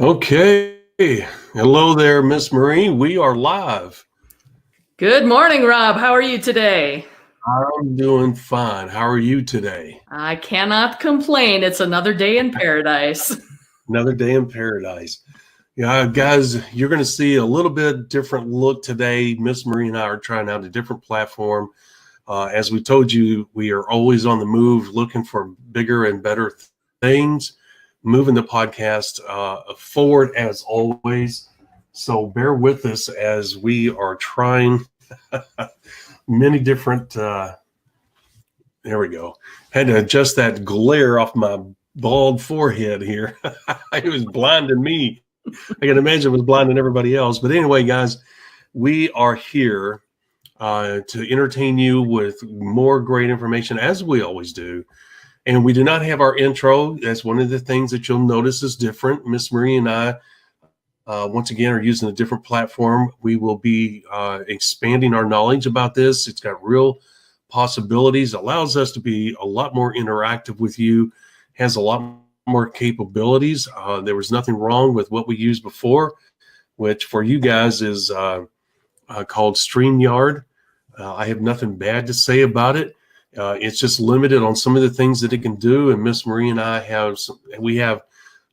Okay. Hello there, Miss Marie. We are live. Good morning, Rob. How are you today? I'm doing fine. How are you today? I cannot complain. It's another day in paradise. Another day in paradise. Yeah, guys, you're going to see a little bit different look today. Miss Marie and I are trying out a different platform. As we told you, we are always on the move looking for bigger and better things, moving the podcast forward as always. So bear with us as we are trying many different. There we go. Had to adjust that glare off my bald forehead here. It was blinding me. I can imagine it was blinding everybody else. But anyway, guys, we are here to entertain you with more great information, as we always do. And we do not have our intro. That's one of the things that you'll notice is different. Miss Marie and I, once again, are using a different platform. We will be expanding our knowledge about this. It's got real possibilities, allows us to be a lot more interactive with you, has a lot more capabilities. There was nothing wrong with what we used before, which for you guys is called StreamYard. I have nothing bad to say about it. It's just limited on some of the things that it can do, and Miss Marie and I have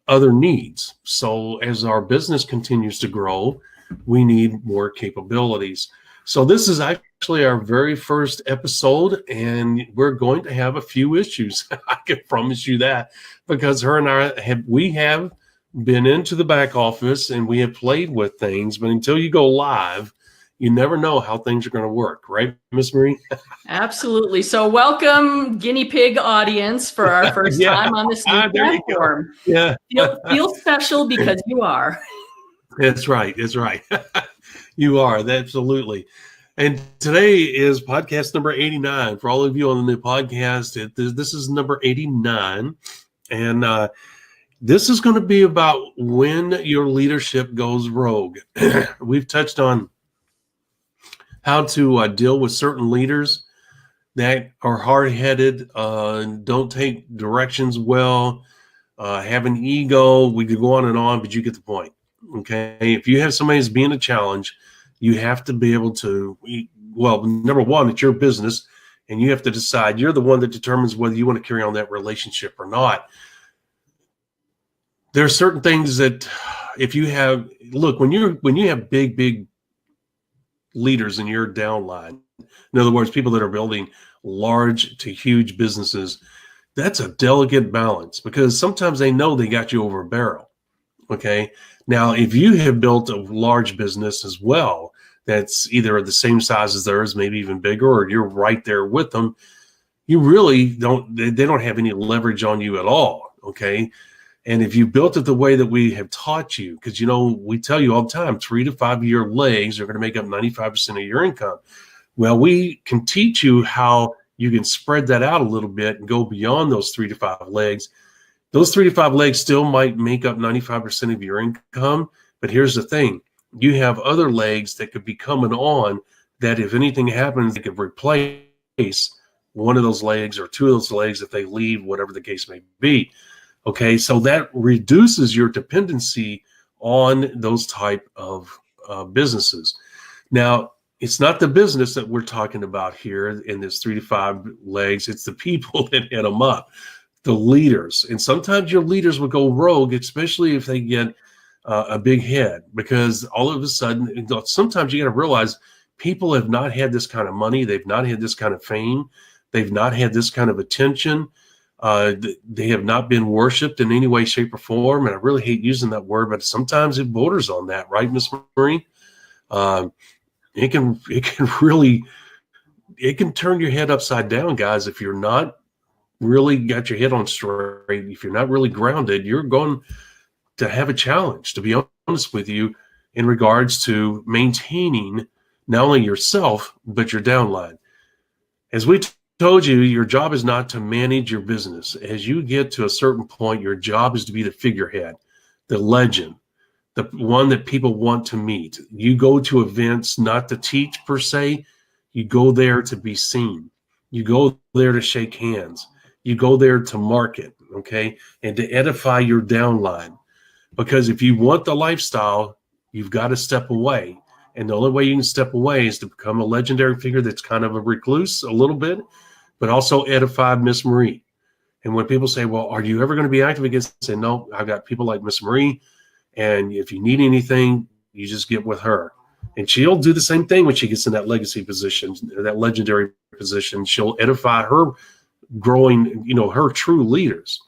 other needs. So as our business continues to grow, we need more capabilities. So this is actually our very first episode, and we're going to have a few issues. I can promise you that, because her and I have been into the back office and we have played with things, but until you go live, you never know how things are going to work, right, Miss Marie? Absolutely. So welcome, guinea pig audience, for our first time on this new platform. Yeah. Feel special because you are. That's right. That's right. You are. Absolutely. And today is podcast number 89. For all of you on the new podcast, this is number 89. And this is going to be about when your leadership goes rogue. We've touched on how to deal with certain leaders that are hard-headed, don't take directions well, have an ego. We could go on and on, but you get the point. Okay. If you have somebody who's being a challenge, you have to be able to, well, number one, it's your business, and you have to decide. You're the one that determines whether you want to carry on that relationship or not. There are certain things that if you have, look, when you have big leaders in your downline, in other words, people that are building large to huge businesses, that's a delicate balance, because sometimes they know they got you over a barrel. Okay. Now, if you have built a large business as well, that's either the same size as theirs, maybe even bigger, or you're right there with them, you really they don't have any leverage on you at all. Okay. And if you built it the way that we have taught you, because, we tell you all the time, 3 to 5 year legs are going to make up 95% of your income. Well, we can teach you how you can spread that out a little bit and go beyond those 3 to 5 legs. Those 3 to 5 legs still might make up 95% of your income. But here's the thing. You have other legs that could be coming on that if anything happens, they could replace one of those legs or two of those legs if they leave, whatever the case may be. Okay, so that reduces your dependency on those type of businesses. Now, it's not the business that we're talking about here in this 3 to 5 legs. It's the people that head them up, the leaders. And sometimes your leaders will go rogue, especially if they get a big head, because all of a sudden, sometimes you got to realize people have not had this kind of money. They've not had this kind of fame. They've not had this kind of attention. They have not been worshipped in any way, shape, or form. And I really hate using that word, but sometimes it borders on that, right, Miss Marie? It can really turn your head upside down, guys. If you're not really got your head on straight, if you're not really grounded, you're going to have a challenge, to be honest with you, in regards to maintaining not only yourself, but your downline. As we told you, your job is not to manage your business. As you get to a certain point, your job is to be the figurehead, the legend, the one that people want to meet. You go to events not to teach per se. You go there to be seen. You go there to shake hands. You go there to market, okay, and to edify your downline. because if you want the lifestyle, you've got to step away. And the only way you can step away is to become a legendary figure that's kind of a recluse a little bit, but also edify Miss Marie. And when people say, well, are you ever going to be active again? I say, no, I've got people like Miss Marie. And if you need anything, you just get with her. And she'll do the same thing when she gets in that legacy position, that legendary position. She'll edify her growing, her true leaders.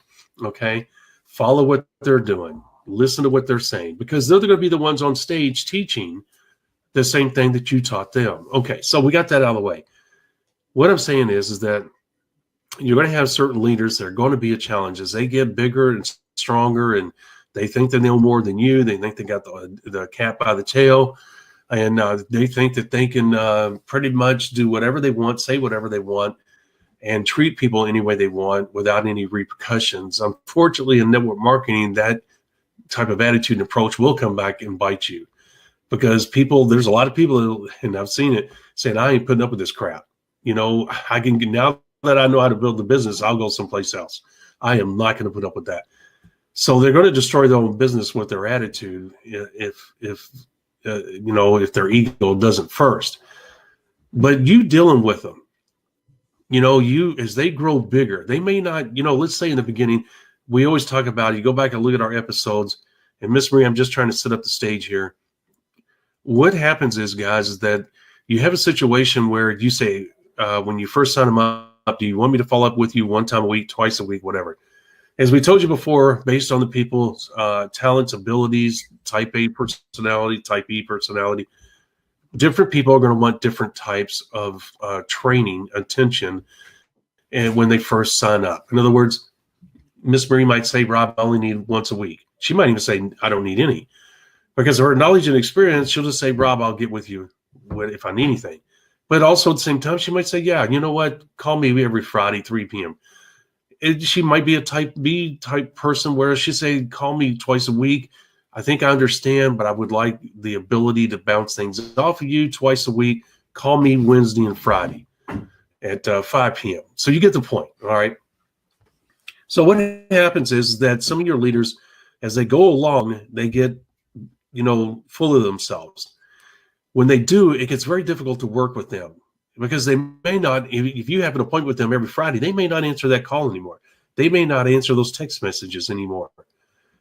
Okay. Follow what they're doing. Listen to what they're saying, because they're going to be the ones on stage teaching the same thing that you taught them. Okay. So we got that out of the way. What I'm saying is that you're going to have certain leaders that are going to be a challenge as they get bigger and stronger, and they think they know more than you. They think they got the cat by the tail, and they think that they can pretty much do whatever they want, say whatever they want, and treat people any way they want without any repercussions. Unfortunately, in network marketing, that type of attitude and approach will come back and bite you, because there's a lot of people, and I've seen it, saying, I ain't putting up with this crap. I can, now that I know how to build the business, I'll go someplace else. I am not going to put up with that. So they're going to destroy their own business with their attitude if their ego doesn't first. But you dealing with them, as they grow bigger, they may not, let's say in the beginning, we always talk about, you go back and look at our episodes, and Miss Marie, I'm just trying to set up the stage here. What happens is, guys, is that you have a situation where you say, when you first sign them up, do you want me to follow up with you one time a week, twice a week, whatever? As we told you before, based on the people's talents, abilities, type A personality, type E personality, different people are going to want different types of training, attention, and when they first sign up. In other words, Miss Marie might say, Rob, I only need once a week. She might even say, I don't need any. Because of her knowledge and experience, she'll just say, Rob, I'll get with you if I need anything. But also at the same time, she might say, yeah, you know what? Call me every Friday, 3 p.m. She might be a type B type person where she say, call me twice a week. I think I understand, but I would like the ability to bounce things off of you twice a week. Call me Wednesday and Friday at 5 p.m. So you get the point, all right? So what happens is that some of your leaders, as they go along, they get, full of themselves. When they do, it gets very difficult to work with them, because they may not, if you have an appointment with them every Friday, they may not answer that call anymore. They may not answer those text messages anymore.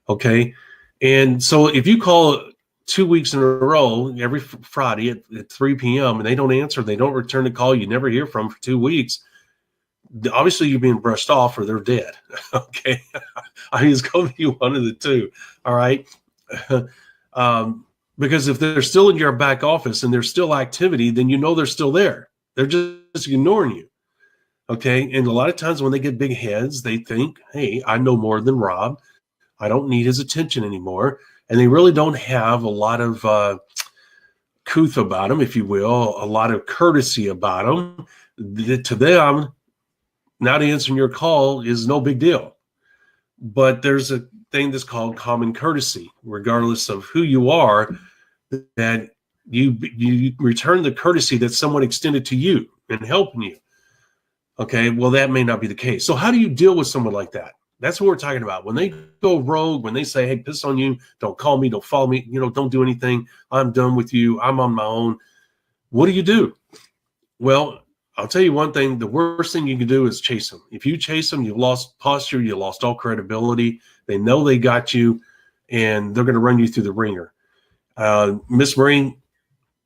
Okay. And so if you call 2 weeks in a row, every Friday at 3 p.m. and they don't answer, they don't return the call, you never hear from for 2 weeks, obviously you're being brushed off or they're dead. Okay. I mean, it's going to be one of the two. All right. Because if they're still in your back office and there's still activity, then they're still there. They're just ignoring you. Okay. And a lot of times when they get big heads, they think, hey, I know more than Rob. I don't need his attention anymore. And they really don't have a lot of couth about them, if you will, a lot of courtesy about them. To them, not answering your call is no big deal. But there's a thing that's called common courtesy, regardless of who you are, that you return the courtesy that someone extended to you and helping you. Okay, well, that may not be the case. So how do you deal with someone like that? That's what we're talking about. When they go rogue, when they say, hey, piss on you, don't call me, don't follow me, don't do anything, I'm done with you, I'm on my own. What do you do? Well, I'll tell you one thing, the worst thing you can do is chase them. If you chase them, you've lost posture, you lost all credibility. They know they got you, and they're going to run you through the ringer. Miss Marie,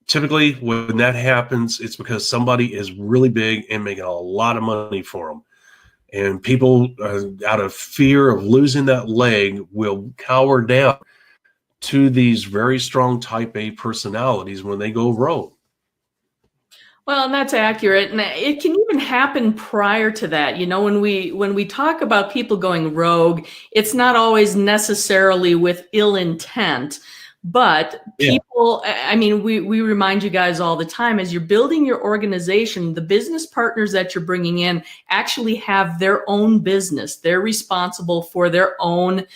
typically when that happens, it's because somebody is really big and making a lot of money for them. And people, out of fear of losing that leg, will cower down to these very strong type A personalities when they go rogue. Well, and that's accurate. And it can even happen prior to that. When we talk about people going rogue, it's not always necessarily with ill intent, but people, I mean, we remind you guys all the time, as you're building your organization, the business partners that you're bringing in actually have their own business. They're responsible for their own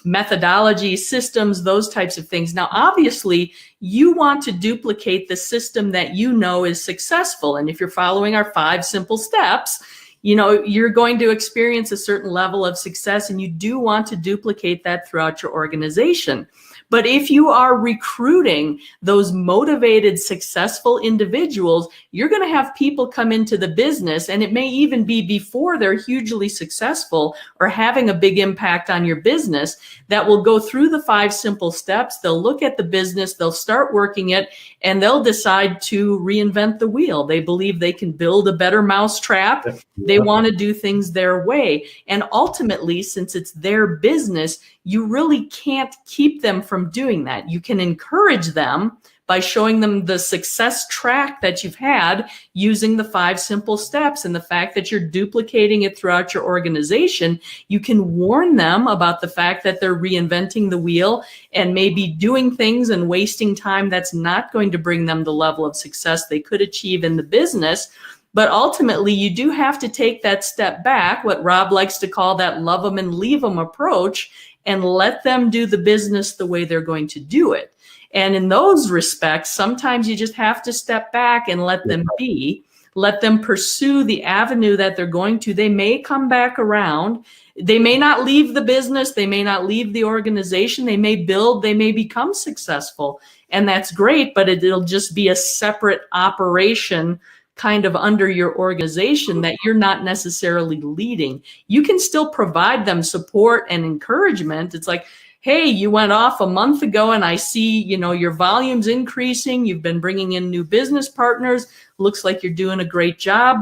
methodology, systems, those types of things. Now, obviously, you want to duplicate the system that is successful. And if you're following our 5 simple steps, you know, you're going to experience a certain level of success, and you do want to duplicate that throughout your organization. But if you are recruiting those motivated, successful individuals, you're going to have people come into the business, and it may even be before they're hugely successful or having a big impact on your business, that will go through the 5 simple steps. They'll look at the business, they'll start working it, and they'll decide to reinvent the wheel. They believe they can build a better mousetrap. They want to do things their way. And ultimately, since it's their business, you really can't keep them from doing that. You can encourage them by showing them the success track that you've had using the 5 simple steps and the fact that you're duplicating it throughout your organization. You can warn them about the fact that they're reinventing the wheel and maybe doing things and wasting time that's not going to bring them the level of success they could achieve in the business. But ultimately, you do have to take that step back, what Rob likes to call that love them and leave them approach, and let them do the business the way they're going to do it. And in those respects, sometimes you just have to step back and let them be, let them pursue the avenue that they're going to. They may come back around. They may not leave the business. They may not leave the organization. They may build, they may become successful. And that's great, but it'll just be a separate operation kind of under your organization that you're not necessarily leading. You can still provide them support and encouragement. It's like, hey, you went off a month ago and I see, you know, your volume's increasing. You've been bringing in new business partners. Looks like you're doing a great job.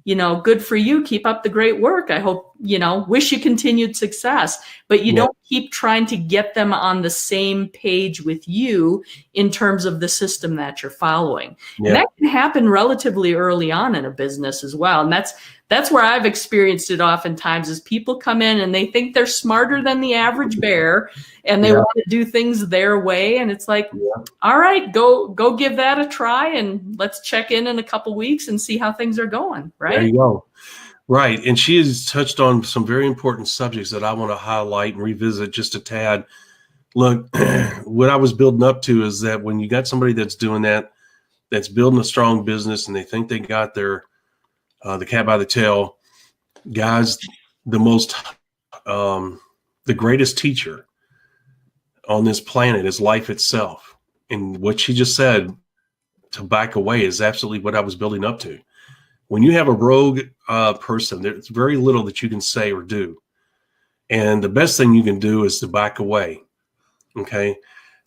You know, good for you. Keep up the great work. I hope, you know, wish you continued success. But you don't keep trying to get them on the same page with you in terms of the system that you're following. And that can happen relatively early on in a business as well. And that's where I've experienced it oftentimes, is people come in and they think they're smarter than the average bear and they want to do things their way. And it's like, all right, go give that a try, and let's check in a couple weeks and see how things are going. Right. There you go. Right. And she has touched on some very important subjects that I want to highlight and revisit just a tad. Look, what I was building up to is that when you got somebody that's doing that, that's building a strong business, and they think they got their the cat by the tail, guys, the greatest teacher on this planet is life itself. And what she just said, to back away, is absolutely what I was building up to. When you have a rogue person, there's very little that you can say or do. And the best thing you can do is to back away. Okay.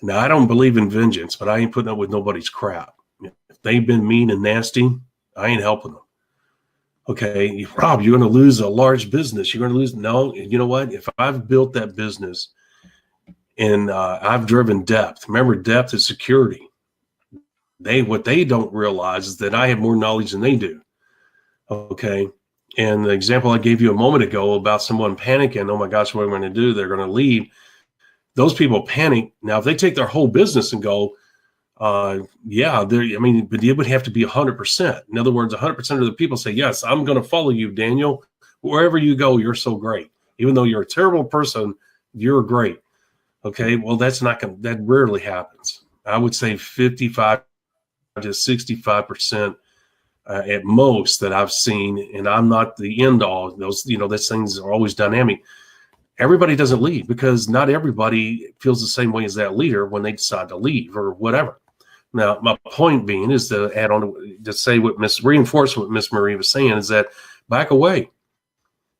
Now, I don't believe in vengeance, but I ain't putting up with nobody's crap. If they've been mean and nasty, I ain't helping them. Okay, Rob, you're going to lose a large business. You're going to lose. No, you know what? If I've built that business and I've driven depth, remember, depth is security. What they don't realize is that I have more knowledge than they do. Okay. And the example I gave you a moment ago about someone panicking, oh my gosh, what am I going to do? They're going to leave. Those people panic. Now, if they take their whole business and go, but it would have to be 100%. In other words, 100% of the people say, yes, I'm going to follow you, Daniel. Wherever you go, you're so great. Even though you're a terrible person, you're great. Okay. Well, that rarely happens. I would say 55 to 65% at most that I've seen, and I'm not the end all. Those things are always dynamic. Everybody doesn't leave, because not everybody feels the same way as that leader when they decide to leave or whatever. Now, my point being is to add on to say reinforce what Miss Marie was saying, is that back away.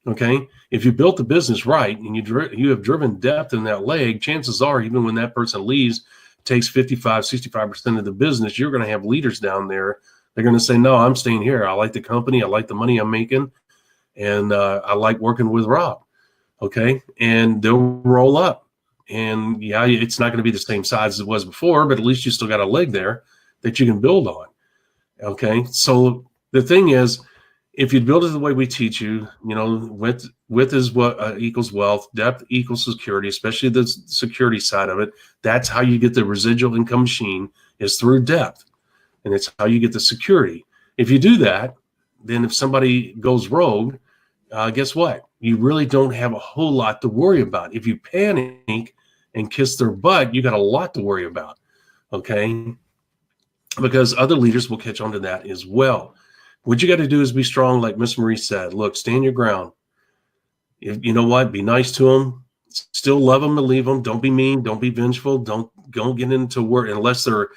Okay. If you built the business right and you have driven depth in that leg, chances are, even when that person leaves, takes 55, 65% of the business, you're going to have leaders down there. They're going to say, no, I'm staying here. I like the company. I like the money I'm making. And I like working with Rob. Okay. And they'll roll up. And yeah, it's not going to be the same size as it was before, but at least you still got a leg there that you can build on. Okay. So the thing is, if you build it the way we teach you, width is what equals wealth, depth equals security, especially the security side of it. That's how you get the residual income machine, is through depth. And it's how you get the security. If you do that, then if somebody goes rogue, guess what? You really don't have a whole lot to worry about. If you panic and kiss their butt, you got a lot to worry about. Okay. Because other leaders will catch on to that as well. What you got to do is be strong, like Miss Marie said. Look, stand your ground. You know what? Be nice to them. Still love them and leave them. Don't be mean. Don't be vengeful. Don't get into work unless they're,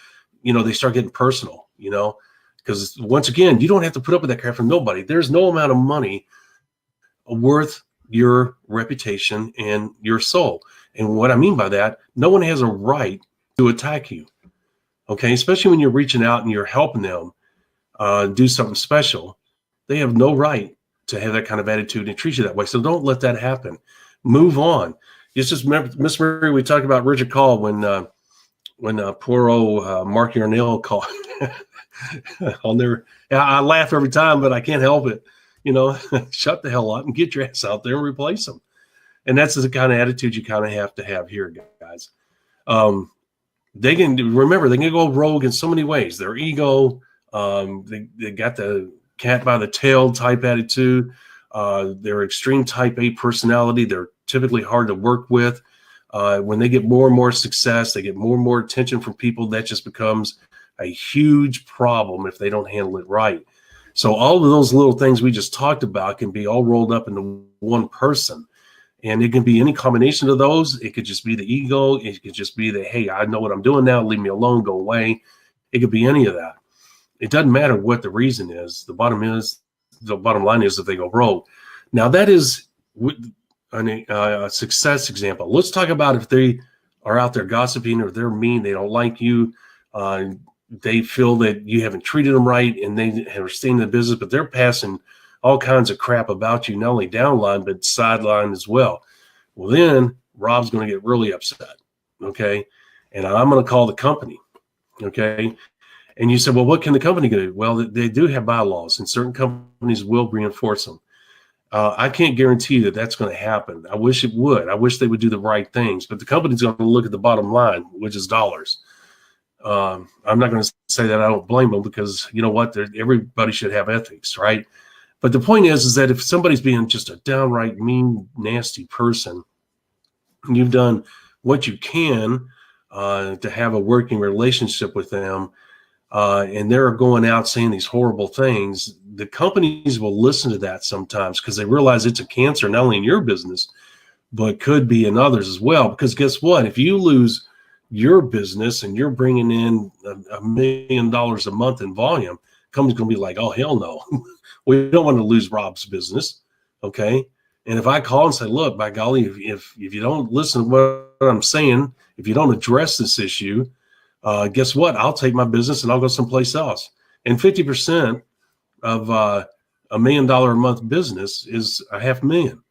they start getting personal, because once again, you don't have to put up with that crap from nobody. There's no amount of money worth your reputation and your soul. And what I mean by that, no one has a right to attack you. Okay. Especially when you're reaching out and you're helping them do something special. They have no right to have that kind of attitude and treat you that way. So don't let that happen. Move on. It's just, Miss Murray, we talked about Richard Call when poor old Mark Yarnell called. I laugh every time, but I can't help it. Shut the hell up and get your ass out there and replace them. And that's the kind of attitude you kind of have to have here, guys. They can go rogue in so many ways. Their ego, they got the cat by the tail type attitude. They're extreme type A personality. They're typically hard to work with. When they get more and more success, they get more and more attention from people. That just becomes a huge problem if they don't handle it right. So all of those little things we just talked about can be all rolled up into one person. And it can be any combination of those. It could just be the ego. It could just be the, hey, I know what I'm doing now. Leave me alone. Go away. It could be any of that. It doesn't matter what the reason is. The bottom line is that they go rogue. Now that is a success example. Let's talk about if they are out there gossiping or they're mean. They don't like you. They feel that you haven't treated them right and they are staying in the business, but they're passing all kinds of crap about you, not only downline, but sideline as well. Well, then Rob's going to get really upset. Okay. And I'm going to call the company. Okay. And you said, well, what can the company do? Well, they do have bylaws and certain companies will reinforce them. I can't guarantee that that's going to happen. I wish it would. I wish they would do the right things, but the company's going to look at the bottom line, which is dollars. I'm not going to say that I don't blame them because you know what? Everybody should have ethics, right? But the point is that if somebody's being just a downright mean, nasty person, you've done what you can to have a working relationship with them, and they're going out saying these horrible things, the companies will listen to that sometimes because they realize it's a cancer not only in your business, but could be in others as well. Because guess what? If you lose your business and you're bringing in $1 million a month in volume, company's going to be like, oh, hell no. We don't want to lose Rob's business. Okay. And if I call and say, look, by golly, if you don't listen to what I'm saying, if you don't address this issue, guess what? I'll take my business and I'll go someplace else. And 50% of $1 million a month business is $500,000.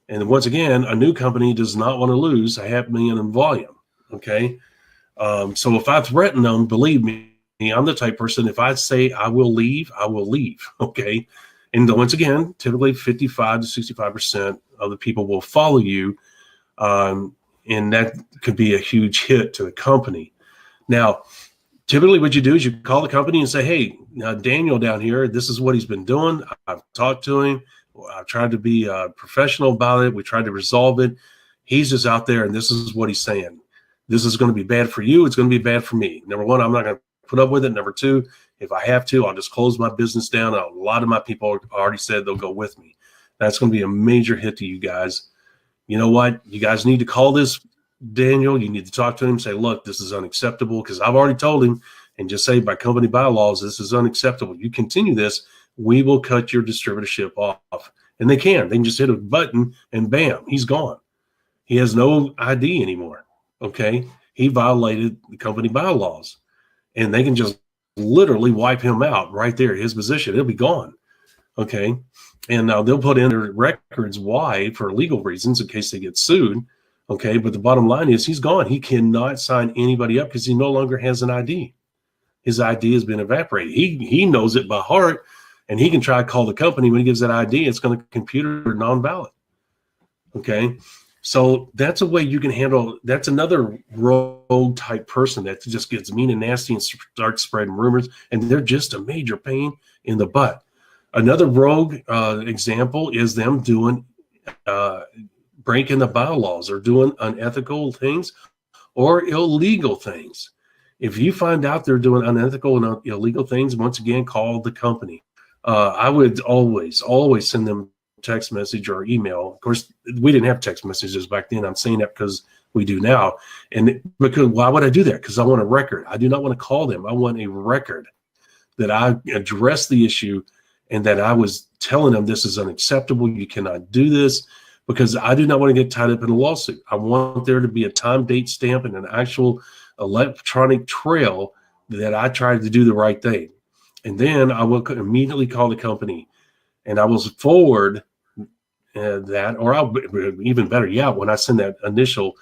And once again, a new company does not want to lose $500,000 in volume. Okay. So if I threaten them, believe me, I'm the type person, if I say I will leave, I will leave. Okay. And once again, typically 55 to 65% of the people will follow you. And that could be a huge hit to the company. Now, typically what you do is you call the company and say, hey, Daniel down here, this is what he's been doing. I've talked to him. I've tried to be professional about it. We tried to resolve it. He's just out there and this is what he's saying. This is going to be bad for you. It's going to be bad for me. Number one, I'm not going to put up with it. Number two, if I have to, I'll just close my business down. A lot of my people already said they'll go with me. That's going to be a major hit to you guys. You know what? You guys need to call this Daniel. You need to talk to him, say, look, this is unacceptable, because I've already told him, and just say by company bylaws, this is unacceptable. You continue this, we will cut your distributorship off. And they can just hit a button and bam, he's gone. He has no ID anymore. Okay. He violated the company bylaws. And they can just literally wipe him out right there, his position. It'll be gone. Okay. And now they'll put in their records why, for legal reasons, in case they get sued. Okay. But the bottom line is he's gone. He cannot sign anybody up because he no longer has an ID. His ID has been evaporated. He knows it by heart, and he can try to call the company. When he gives that ID, it's going to computer non-valid. Okay. So that's a way you can handle. That's another rogue type person that just gets mean and nasty and starts spreading rumors, and they're just a major pain in the butt. Another rogue example is them doing breaking the bylaws or doing unethical things or illegal things. If you find out they're doing unethical and illegal things, once again, call the company. I would always send them text message or email. Of course, we didn't have text messages back then. I'm saying that because we do now. And because why would I do that? Because I want a record. I do not want to call them. I want a record that I addressed the issue and that I was telling them this is unacceptable. You cannot do this, because I do not want to get tied up in a lawsuit. I want there to be a time, date stamp and an actual electronic trail that I tried to do the right thing. And then I will immediately call the company and I will forward that, or I'll, even better, when I send that initial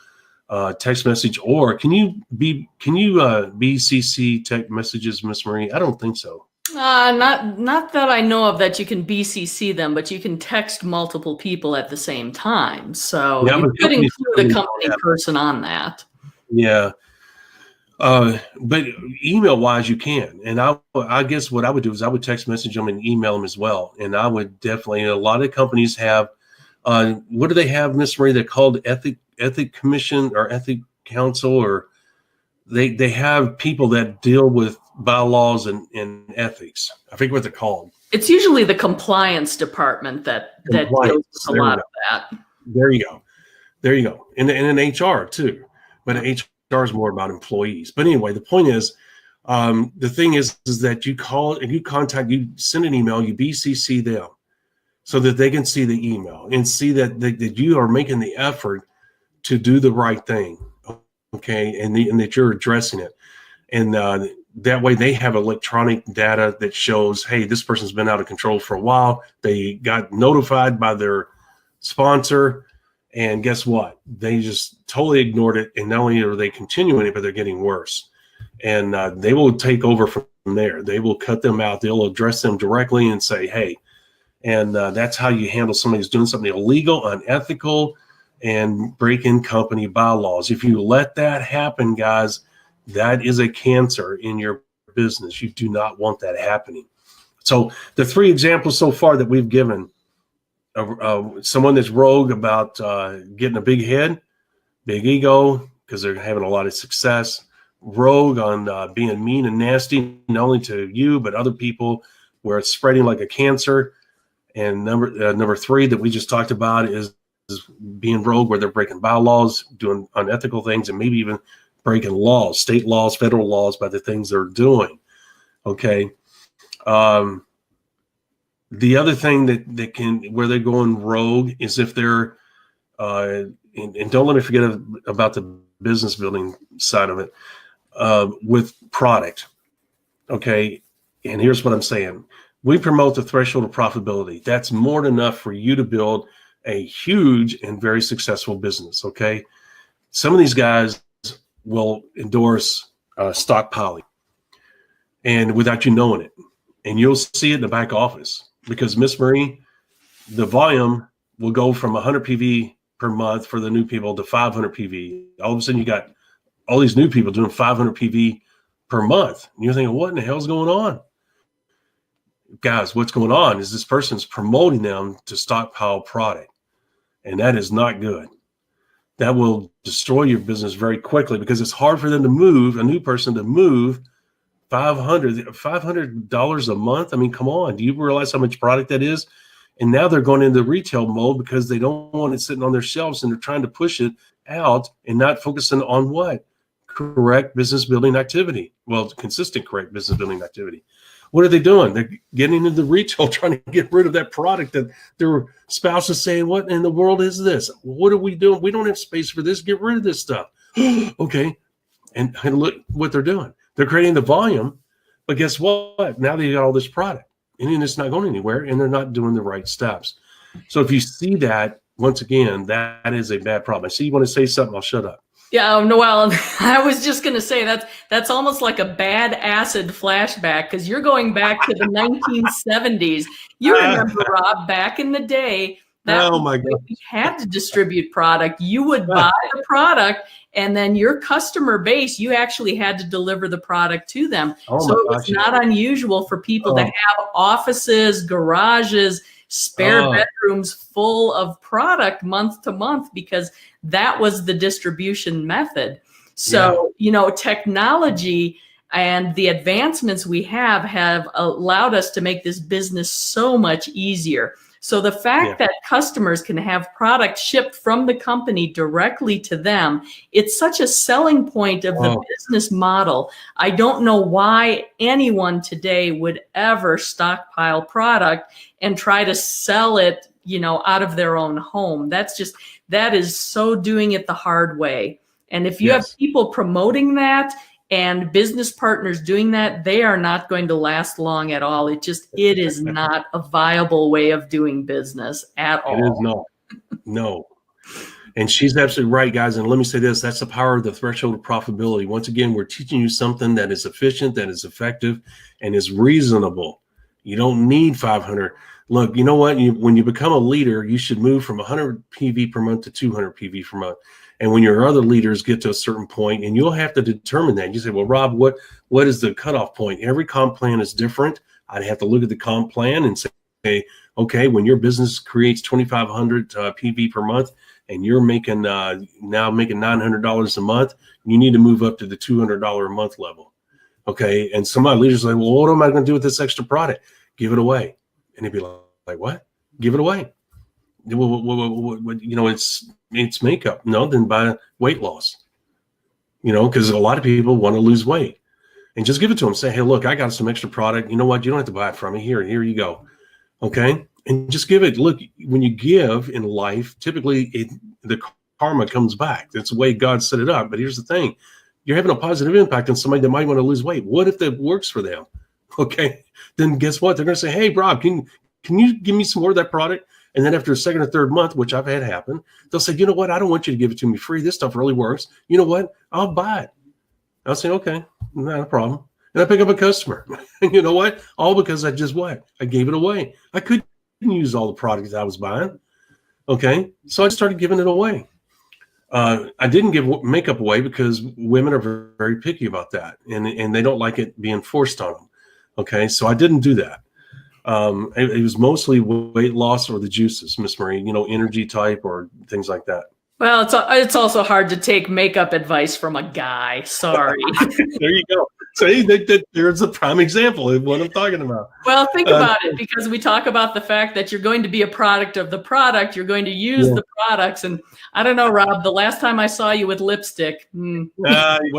text message, or can you BCC text messages, Miss Marie? I don't think so. Not that I know of that you can BCC them, but you can text multiple people at the same time. So you could include a company person on that. Yeah. But email wise, you can. And I guess what I would do is I would text message them and email them as well. And I would definitely, a lot of companies have, what do they have, Miss Marie? They're called ethic commission or ethic council, or they have people that deal with bylaws and ethics. I forget what they're called. It's usually the compliance department that deals with a lot of that. There you go. And in HR too. But HR is more about employees. But anyway, the point is, the thing is that you call and you contact, you send an email, you BCC them so that they can see the email and see that you are making the effort to do the right thing. Okay. And that you're addressing it. And that way they have electronic data that shows, hey, this person's been out of control for a while. They got notified by their sponsor. And guess what? They just totally ignored it. And not only are they continuing it, but they're getting worse. And they will take over from there. They will cut them out. They'll address them directly and say, hey, and that's how you handle somebody who's doing something illegal, unethical, and breaking company bylaws. If you let that happen, guys, that is a cancer in your business. You do not want that happening. So the 3 examples so far that we've given, someone that's rogue about getting a big head, big ego, because they're having a lot of success, rogue on being mean and nasty, not only to you, but other people, where it's spreading like a cancer. And number 3 that we just talked about is being rogue, where they're breaking bylaws, doing unethical things, and maybe even breaking laws, state laws, federal laws, by the things they're doing. Okay. The other thing that can, where they're going rogue, is if they're, and don't let me forget about the business building side of it, with product. Okay. And here's what I'm saying. We promote the threshold of profitability. That's more than enough for you to build a huge and very successful business. Okay. Some of these guys will endorse stockpiling, and without you knowing it, and you'll see it in the back office, because Miss Marie, the volume will go from 100 PV per month for the new people to 500 PV. All of a sudden you got all these new people doing 500 PV per month. And you're thinking, what in the hell's going on? Guys, what's going on is this person's promoting them to stockpile product. And that is not good. That will destroy your business very quickly, because it's hard for them to move, a new person to move $500 a month. I mean, come on. Do you realize how much product that is? And now they're going into retail mode because they don't want it sitting on their shelves, and they're trying to push it out and not focusing on what? Correct business building activity. Well, consistent, correct business building activity. What are they doing? They're getting into retail, trying to get rid of that product that their spouse is saying, what in the world is this? What are we doing? We don't have space for this. Get rid of this stuff. Okay. And look what they're doing. They're creating the volume, but guess what? Now they got all this product, and it's not going anywhere, and they're not doing the right steps. So if you see that, once again, that is a bad problem. I see you want to say something. I'll shut up. Yeah, Noel, I was just going to say that's almost like a bad acid flashback, because you're going back to the 1970s. You remember, Rob, back in the day, my God, you had to distribute product. You would buy the product, and then your customer base, you actually had to deliver the product to them. So it was not unusual for people to have offices, garages, spare bedrooms full of product month to month, because that was the distribution method. So, technology, And the advancements we have allowed us to make this business so much easier. So the fact that customers can have product shipped from the company directly to them, it's such a selling point of the business model. I don't know why anyone today would ever stockpile product and try to sell it, out of their own home. That is so doing it the hard way. And if you have people promoting that and business partners doing that, they are not going to last long at all. It is not a viable way of doing business at all. It is not. No. And she's absolutely right, guys. And let me say this, that's the power of the threshold of profitability. Once again, we're teaching you something that is efficient, that is effective, and is reasonable. You don't need 500. Look, you know what? When you become a leader, you should move from 100 PV per month to 200 PV per month. And when your other leaders get to a certain point, and you'll have to determine that. You say, well, Rob, what is the cutoff point? Every comp plan is different. I'd have to look at the comp plan and say, okay, when your business creates 2,500 PV per month, and you're making now making $900 a month, you need to move up to the $200 a month level. Okay. And some of my leaders are like, well, what am I going to do with this extra product? Give it away. And they'd be like, what? Give it away. Well, it's makeup. No, then buy weight loss. Because a lot of people want to lose weight. And just give it to them. Say, hey, look, I got some extra product. You know what? You don't have to buy it from me. Here you go. Okay. And just give it. Look, when you give in life, typically the karma comes back. That's the way God set it up. But here's the thing. You're having a positive impact on somebody that might want to lose weight. What if that works for them? Okay. Then guess what? They're going to say, hey, Rob, can you give me some more of that product? And then after a second or third month, which I've had happen, they'll say, you know what? I don't want you to give it to me free. This stuff really works. You know what? I'll buy it. I'll say, okay, not a problem. And I pick up a customer. And you know what? All because I gave it away. I couldn't use all the products I was buying. Okay. So I started giving it away. I didn't give makeup away because women are very, very picky about that. And they don't like it being forced on them. Okay. So I didn't do that. It was mostly weight loss or the juices, Miss Marie, energy type or things like that. Well, it's also hard to take makeup advice from a guy. Sorry. There you go. So there's a prime example of what I'm talking about. Well, think about it, because we talk about the fact that you're going to be a product of the product. You're going to use the products. And I don't know, Rob, the last time I saw you with lipstick. It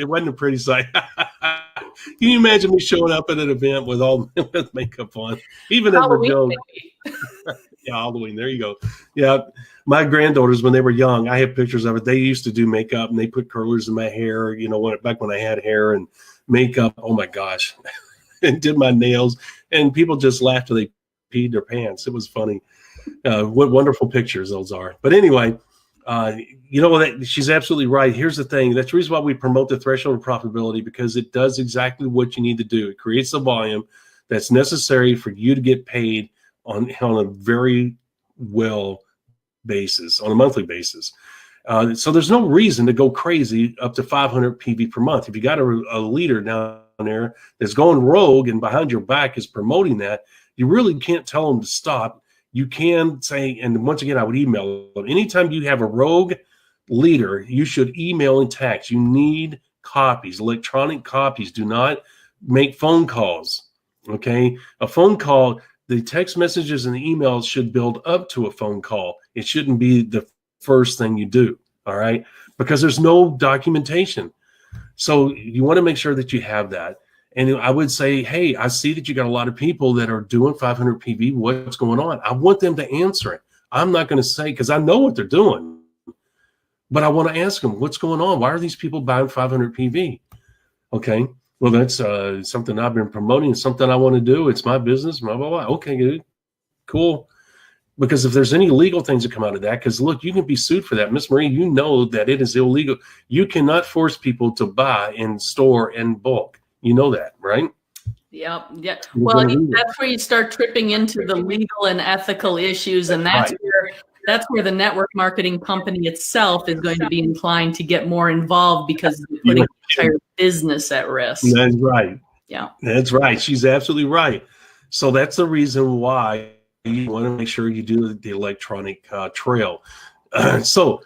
wasn't a pretty sight. Can you imagine me showing up at an event with with makeup on? Even as a joke. Yeah, Halloween. There you go. Yeah. My granddaughters, when they were young, I have pictures of it. They used to do makeup and they put curlers in my hair, back when I had hair and makeup. Oh my gosh. And did my nails. And people just laughed till they peed their pants. It was funny. What wonderful pictures those are. But anyway, she's absolutely right. Here's the thing. That's the reason why we promote the threshold of profitability, because it does exactly what you need to do. It creates the volume that's necessary for you to get paid on a very well basis, on a monthly basis. So there's no reason to go crazy up to 500 PV per month. If you got a leader down there that's going rogue and behind your back is promoting that, you really can't tell them to stop. You can say, and once again, I would email them. Anytime you have a rogue leader, you should email and text. You need copies, electronic copies. Do not make phone calls. Okay. A phone call, the text messages and the emails should build up to a phone call. It shouldn't be the first thing you do. All right. Because there's no documentation. So you want to make sure that you have that. And I would say, hey, I see that you got a lot of people that are doing 500 PV. What's going on? I want them to answer it. I'm not going to say, because I know what they're doing, but I want to ask them, what's going on? Why are these people buying 500 PV? Okay. Well, that's something I've been promoting, something I want to do. It's my business, blah, blah, blah. Okay, good. Cool. Because if there's any legal things that come out of that, because look, you can be sued for that. Miss Marie, you know that it is illegal. You cannot force people to buy and store in bulk. You know that, right? Yeah. Well, that's where you start tripping into the legal and ethical issues. And that's where the network marketing company itself is going to be inclined to get more involved, because they're putting the entire business at risk. That's right. Yeah. That's right. She's absolutely right. So that's the reason why you want to make sure you do the electronic trail. So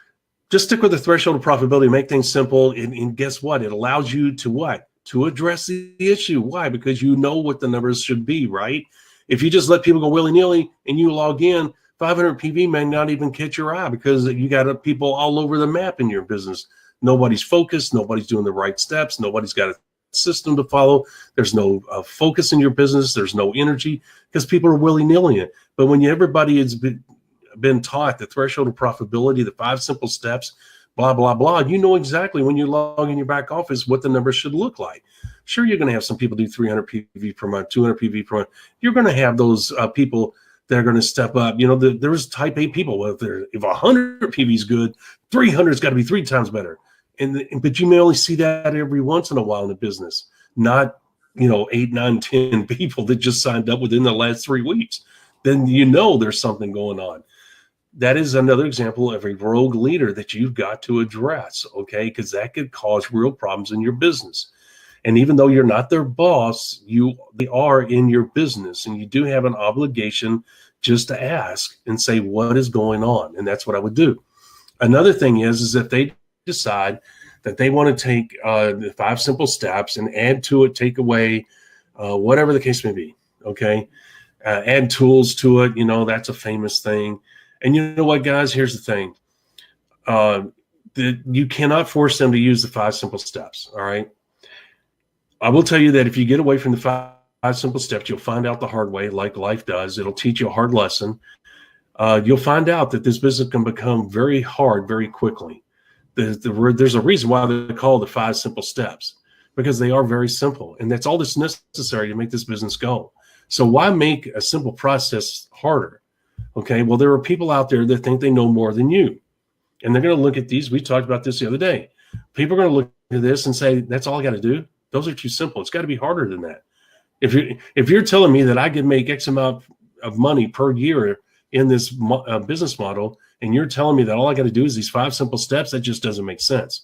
just stick with the threshold of profitability, make things simple. And guess what? It allows you to what? to address the issue. Why? Because you know what the numbers should be, right? If you just let people go willy-nilly and you log in, 500 PV may not even catch your eye because you got people all over the map in your business. Nobody's focused. Nobody's doing the right steps. Nobody's got a system to follow. There's no focus in your business. There's no energy because people are willy-nilly it. But when everybody has been taught the threshold of profitability, the 5 simple steps, blah, blah, blah, you know exactly when you log in your back office what the numbers should look like. Sure, you're going to have some people do 300 PV per month, 200 PV per month. You're going to have those people that are going to step up. You know, there's type A people. If 100 PV is good, 300's got to be 3 times better. But you may only see that every once in a while in the business, not 8, 9, 10 people that just signed up within the last 3 weeks. Then there's something going on. That is another example of a rogue leader that you've got to address, okay? Because that could cause real problems in your business. And even though you're not their boss, they are in your business, and you do have an obligation just to ask and say, what is going on? And that's what I would do. Another thing is if they decide that they want to take the 5 simple steps and add to it, take away, whatever the case may be, okay? Add tools to it, that's a famous thing. And you know what, guys? Here's the thing. You cannot force them to use the 5 simple steps, all right? I will tell you that if you get away from the 5 simple steps, you'll find out the hard way, like life does. It'll teach you a hard lesson. You'll find out that this business can become very hard very quickly. There's a reason why they're called the 5 simple steps, because they are very simple, and that's all that's necessary to make this business go. So why make a simple process harder? Okay, well, there are people out there that think they know more than you, and they're going to look at these. We talked about this the other day. People are going to look at this and say, that's all I got to do. Those are too simple. It's got to be harder than that. If you're telling me that I can make X amount of money per year in this business model, and you're telling me that all I got to do is these 5 simple steps, that just doesn't make sense.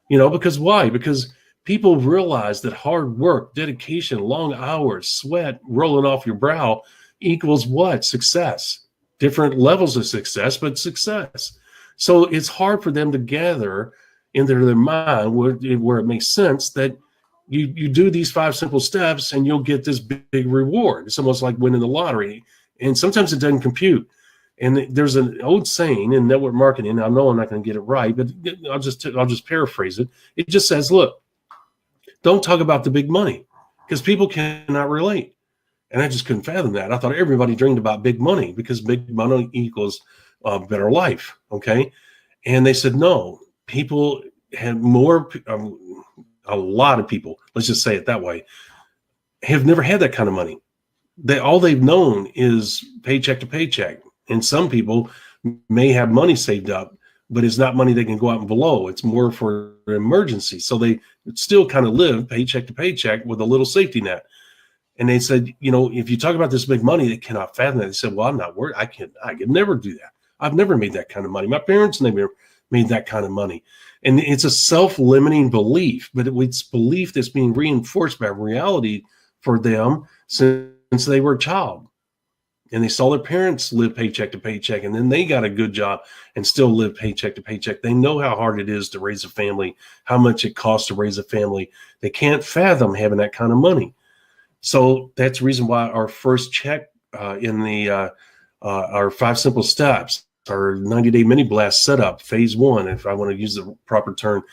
Because why? Because people realize that hard work, dedication, long hours, sweat rolling off your brow equals what? Success. Different levels of success, but success. So it's hard for them to gather into their mind where it makes sense that you do these 5 simple steps and you'll get this big reward. It's almost like winning the lottery. And sometimes it doesn't compute. And there's an old saying in network marketing. I know I'm not going to get it right, but I'll just paraphrase it. It just says, look, don't talk about the big money, because people cannot relate. And I just couldn't fathom that. I thought everybody dreamed about big money because big money equals better life. Okay. And they said, no, people have more, a lot of people, let's just say it that way, have never had that kind of money. All they've known is paycheck to paycheck. And some people may have money saved up, but it's not money they can go out and blow. It's more for an emergency. So they still kind of live paycheck to paycheck with a little safety net. And they said, if you talk about this big money, they cannot fathom that. They said, well, I'm not worried. I could never do that. I've never made that kind of money. My parents never made that kind of money. And it's a self-limiting belief, but it's belief that's being reinforced by reality for them since they were a child. And they saw their parents live paycheck to paycheck, and then they got a good job and still live paycheck to paycheck. They know how hard it is to raise a family, how much it costs to raise a family. They can't fathom having that kind of money. So that's the reason why our first check in our 5 simple steps, our 90-day mini blast setup, phase 1, if I want to use the proper term,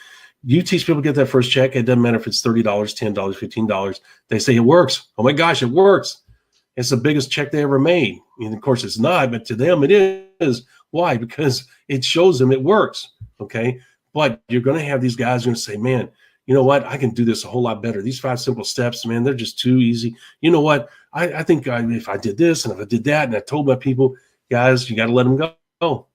you teach people to get that first check. It doesn't matter if it's $30, $10, $15. They say it works. Oh my gosh, it works. It's the biggest check they ever made. And of course it's not, but to them it is. Why? Because it shows them it works. Okay. But you're going to have these guys going to say, man, you know what? I can do this a whole lot better. These 5 simple steps, man, they're just too easy. You know what? I think if I did this and if I did that, and I told my people, guys, you got to let them go.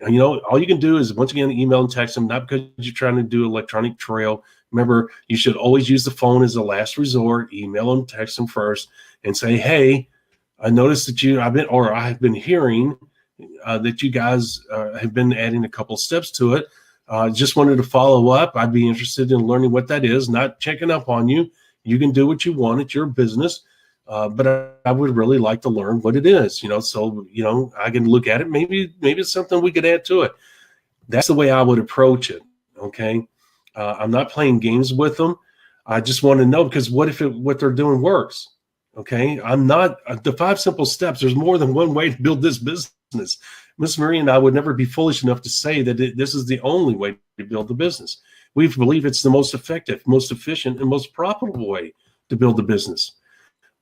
And, all you can do is, once again, email and text them, not because you're trying to do electronic trail. Remember, you should always use the phone as a last resort. Email them, text them first, and say, hey, I noticed that I've been hearing that you guys have been adding a couple steps to it. Just wanted to follow up. I'd be interested in learning what that is, not checking up on you. You can do what you want. It's your business. But I would really like to learn what it is, so, I can look at it. Maybe it's something we could add to it. That's the way I would approach it. Okay. I'm not playing games with them. I just want to know, because what if what they're doing works? Okay. I'm not the 5 simple steps. There's more than one way to build this business. Miss Marie and I would never be foolish enough to say that this is the only way to build the business. We believe it's the most effective, most efficient, and most profitable way to build the business.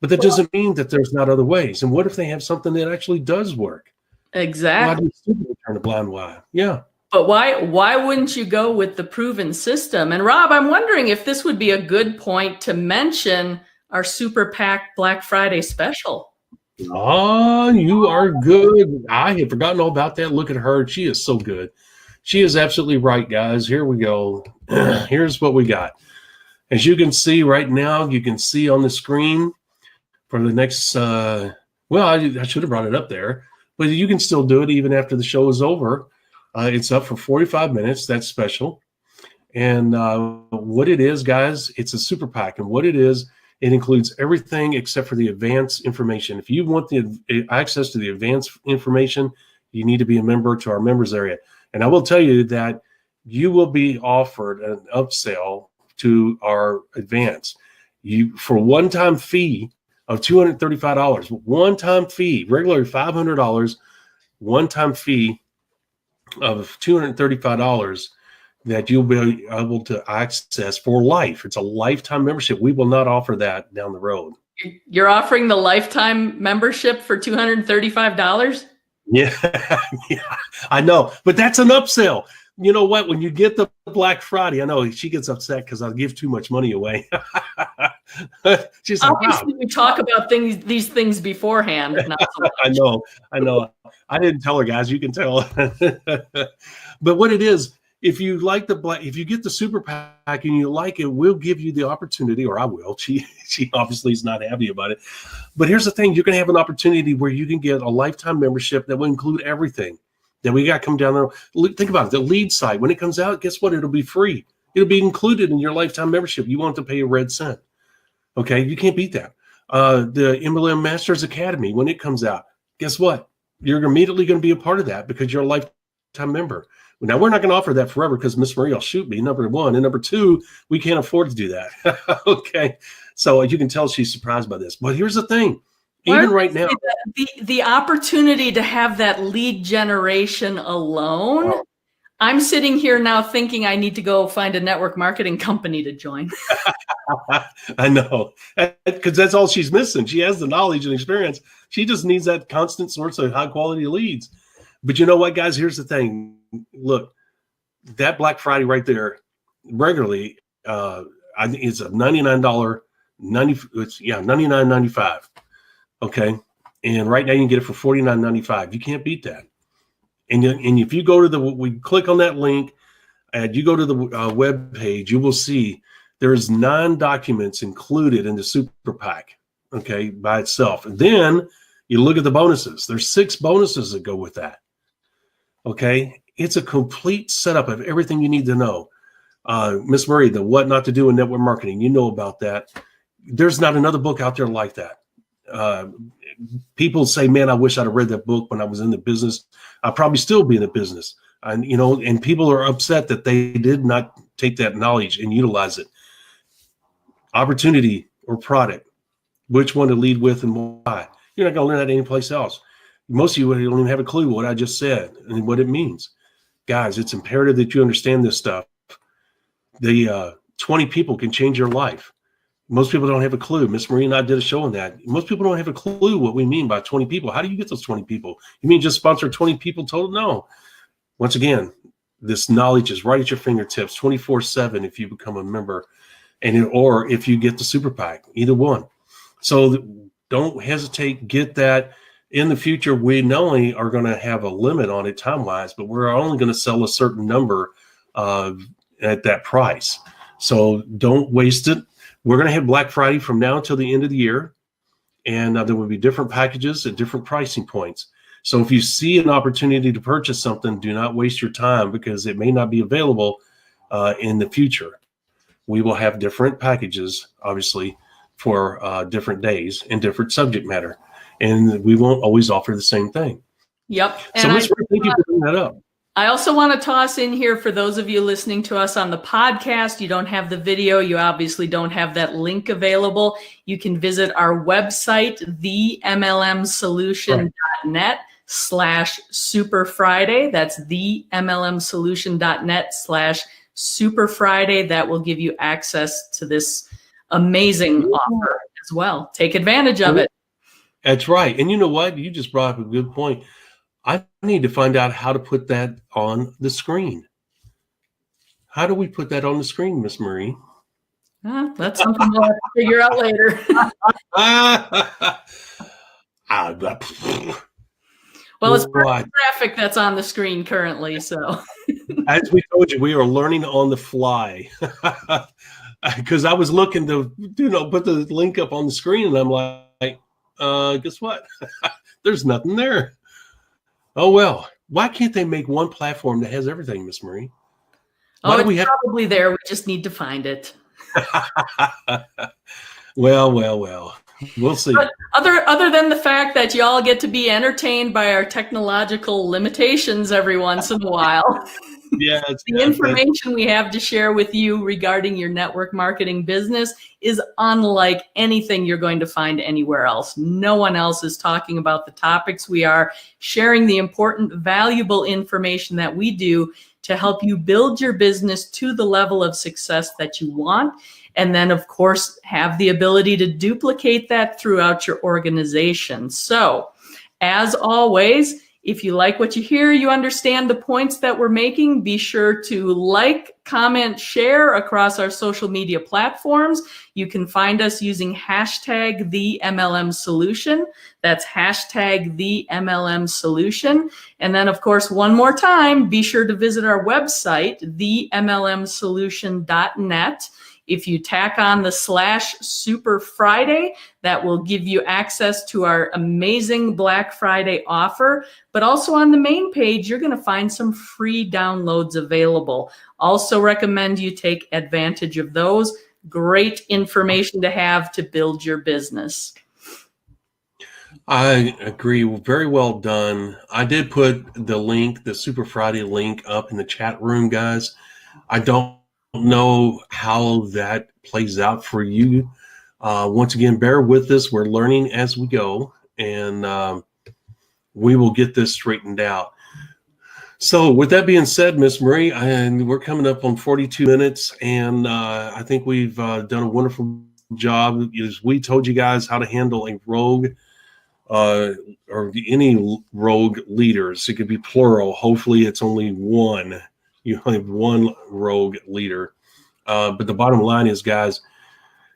But that doesn't mean that there's not other ways. And what if they have something that actually does work? Exactly. Why do you turn a blind eye? Yeah. But why wouldn't you go with the proven system? And Rob, I'm wondering if this would be a good point to mention our Super PAC Black Friday special. Oh, you are good. I had forgotten all about that. Look at her. She is so good. She is absolutely right, guys. Here we go. Here's what we got. As you can see right now, you can see on the screen for the next, well, I should have brought it up there, but you can still do it even after the show is over. It's up for 45 minutes. That's special. And what it is, guys, it's a super PAC. And what it is, it includes everything except for the advanced information. If you want the access to the advanced information, you need to be a member to our members area. And I will tell you that you will be offered an upsell to our advance. For a one-time fee of $235, one-time fee, regularly $500, one-time fee of $235 that you'll be able to access for life. It's a lifetime membership. We will not offer that down the road. You're offering the lifetime membership for $235? Yeah, yeah, I know, but that's an upsell. You know what? When you get the Black Friday, I know she gets upset because I give too much money away. She's like, obviously, we talk about these things beforehand. Not so much. I know. I didn't tell her, guys. You can tell. But what it is, if you like if you get the super PAC and you like it, we'll give you the opportunity, or I will. She obviously is not happy about it. But here's the thing: you're going to have an opportunity where you can get a lifetime membership that will include everything that we got come down there. Think about it. The lead site, when it comes out, guess what? It'll be free. It'll be included in your lifetime membership. You won't have to pay a red cent. Okay, you can't beat that. The MLM Masters Academy, when it comes out, guess what? You're immediately going to be a part of that because you're a lifetime member. Now, we're not going to offer that forever because Miss Marie will shoot me, number one. And number two, we can't afford to do that. Okay. So you can tell she's surprised by this. But here's the thing. Even right now. The opportunity to have that lead generation alone, I'm sitting here now thinking I need to go find a network marketing company to join. I know. Because that's all she's missing. She has the knowledge and experience. She just needs that constant source of high quality leads. But you know what, guys? Here's the thing. Look, that Black Friday right there, regularly, I think it's a $99, $99.95. Okay, and right now you can get it for $49.95. You can't beat that. And if you go to we click on that link, and you go to the web page, you will see there's 9 documents included in the super PAC. Okay, by itself. And then you look at the bonuses. There's 6 bonuses that go with that. Okay, it's a complete setup of everything you need to know. Miss Marie, the what not to do in network marketing, you know about that. There's not another book out there like that. People say, man, I wish I'd have read that book when I was in the business. I'd probably still be in the business. And people are upset that they did not take that knowledge and utilize it. Opportunity or product, which one to lead with and why. You're not going to learn that anyplace else. Most of you don't even have a clue what I just said and what it means. Guys, it's imperative that you understand this stuff. The 20 people can change your life. Most people don't have a clue. Miss Marie and I did a show on that. Most people don't have a clue what we mean by 20 people. How do you get those 20 people? You mean just sponsor 20 people total? No. Once again, this knowledge is right at your fingertips 24/7 if you become a member or if you get the super PAC, either one. So don't hesitate. Get that. In the future, we not only are going to have a limit on it time-wise, but we're only going to sell a certain number at that price. So don't waste it. We're going to have Black Friday from now until the end of the year, and there will be different packages at different pricing points. So if you see an opportunity to purchase something, do not waste your time because it may not be available in the future. We will have different packages, obviously, for different days and different subject matter, and we won't always offer the same thing. Yep. So Ms. Ray, thank you for bringing that up. I also want to toss in here for those of you listening to us on the podcast, you don't have the video, you obviously don't have that link available. You can visit our website, TheMLMsolution.net/Super Friday. That's TheMLMsolution.net/Super Friday. That will give you access to this amazing offer as well. Take advantage of it. That's right. And you know what? You just brought up a good point. I need to find out how to put that on the screen. How do we put that on the screen, Miss Marie? That's something we'll have to figure out later. Well, it's part of the graphic that's on the screen currently. So, as we told you, we are learning on the fly. Because I was looking to, put the link up on the screen, and I'm like, guess what? There's nothing there. Oh, well, why can't they make one platform that has everything, Miss Marie? It's probably there. We just need to find it. Well, we'll see. But other than the fact that you all get to be entertained by our technological limitations every once in a while. Yeah, the information we have to share with you regarding your network marketing business is unlike anything you're going to find anywhere else. No one else is talking about the topics we are, sharing the important, valuable information that we do to help you build your business to the level of success that you want. And then, of course, have the ability to duplicate that throughout your organization. So, as always, if you like what you hear, you understand the points that we're making, be sure to like, comment, share across our social media platforms. You can find us using hashtag #TheMLMSolution. That's hashtag #TheMLMSolution. And then, of course, one more time, be sure to visit our website, TheMLMsolution.net. If you tack on the /Super Friday, that will give you access to our amazing Black Friday offer. But also on the main page, you're going to find some free downloads available. Also recommend you take advantage of those. Great information to have to build your business. I agree. Very well done. I did put the link, the Super Friday link, up in the chat room, guys. I don't know how that plays out for you. Once again, bear with us. We're learning as we go, and we will get this straightened out. So with that being said, Miss Marie, and we're coming up on 42 minutes, and I think we've done a wonderful job. As we told you guys how to handle a rogue or any rogue leaders. It could be plural. Hopefully it's only one. You only have one rogue leader. But the bottom line is, guys,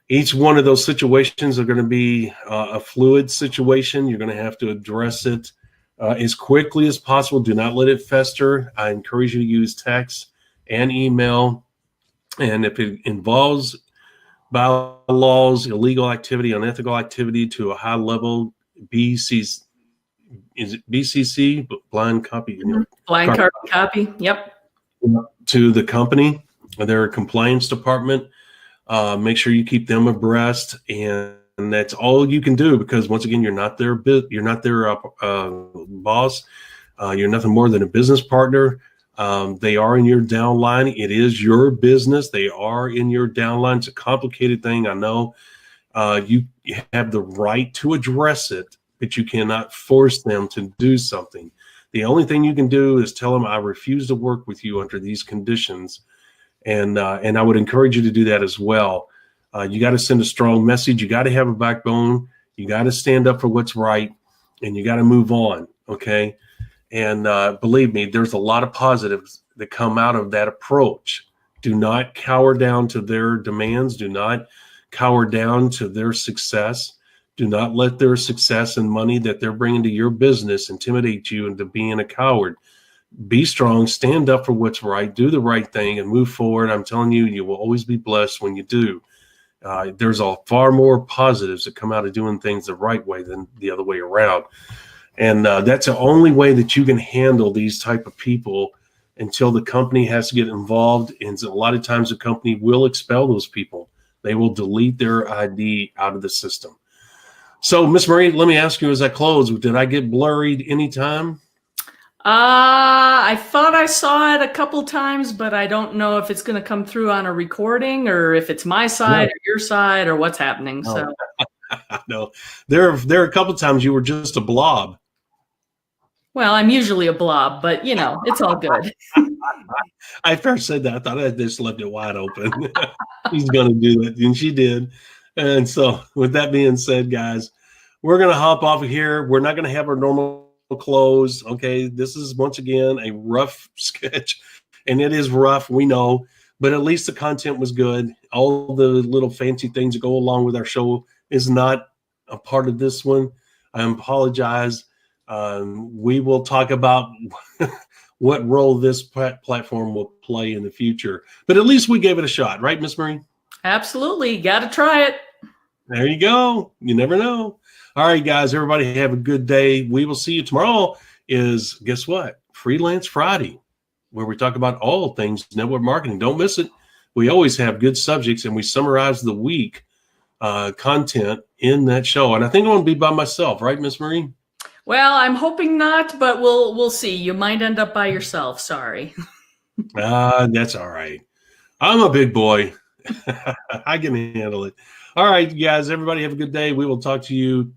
each one of those situations are going to be a fluid situation. You're going to have to address it as quickly as possible. Do not let it fester. I encourage you to use text and email. And if it involves bylaws, illegal activity, unethical activity to a high level, BCC, is it BCC, blind copy? Blind copy, yep. To the company, their compliance department. Make sure you keep them abreast, and that's all you can do, because once again, you're not their boss. You're nothing more than a business partner. They are in your downline. It is your business. They are in your downline. It's a complicated thing, I know. You have the right to address it, but you cannot force them to do something. The only thing you can do is tell them, I refuse to work with you under these conditions. And I would encourage you to do that as well. You got to send a strong message. You got to have a backbone. You got to stand up for what's right, and you got to move on. Okay. And believe me, there's a lot of positives that come out of that approach. Do not cower down to their demands. Do not cower down to their success. Do not let their success and money that they're bringing to your business intimidate you into being a coward. Be strong, stand up for what's right, do the right thing, and move forward. I'm telling you, you will always be blessed when you do. There's far more positives that come out of doing things the right way than the other way around. And that's the only way that you can handle these type of people, until the company has to get involved. And a lot of times the company will expel those people. They will delete their ID out of the system. So, Miss Marie, let me ask you as I close, did I get blurried anytime? I thought I saw it a couple times, but I don't know if it's going to come through on a recording or if it's my side No, or your side or what's happening. no, So, no. There are a couple times you were just a blob. well, I'm usually a blob, but it's all good. I first said that, I thought I just left it wide open. She's going to do it, and she did. And so, with that being said, guys, we're going to hop off of here. We're not going to have our normal close. Okay, this is once again a rough sketch, and it is rough. We know, but at least the content was good. All the little fancy things that go along with our show is not a part of this one. I apologize. We will talk about what role this platform will play in the future. But at least we gave it a shot, right, Miss Marie? Absolutely. Got to try it. There you go. You never know. All right, guys, everybody have a good day. We will see you tomorrow is, guess what? Freelance Friday, where we talk about all things network marketing. Don't miss it. We always have good subjects, and we summarize the week content in that show. And I think I'm going to be by myself, right, Miss Marie? Well, I'm hoping not, but we'll see. You might end up by yourself. Sorry. That's all right. I'm a big boy. I can handle it. All right, guys, everybody have a good day. We will talk to you